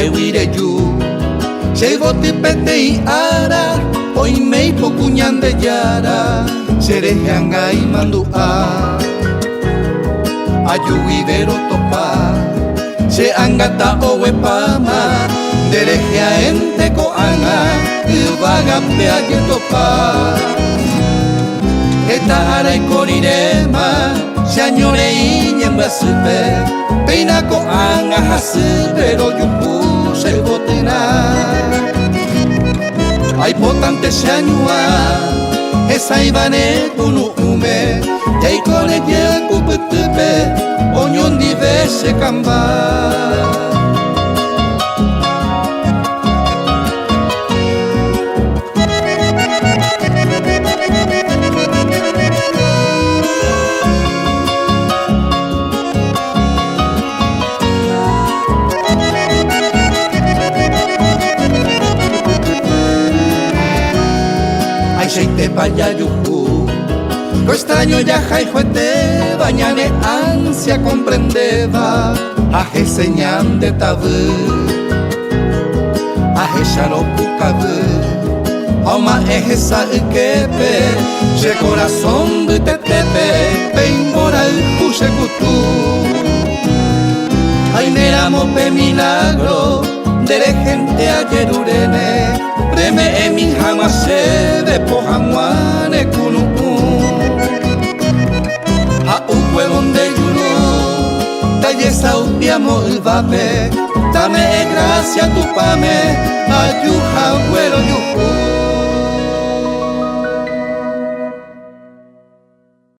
wire yu Llevo tipete y ara Hoy me pocuñan de yara Serejeanga y mandua Ayuidero topa Se angata o wepama Derejea ente koanga Vagapea que topa Eta ara y corirema Se añore y ñembra supe Peina koanga hasubero yupu Se botena Ay potante se añua Esa ibane kunu ume Yai kone ye kuputupe Onyon dive se kamba Te vaya yuku Lo extraño ya jaijuete Bañane ansia comprendeva Aje señan de tabú Aje xaropu cabú Oma eje sa ukepe Je corazón de tetepe Peimbora uche kutu Ainera mope milagro Dere gente ayer urene Preme emi hamase de pohamwane kunu Ha ukwe donde yuru Talle saudiamo el vape Dame gracia tu pame Ayuha güero yuhu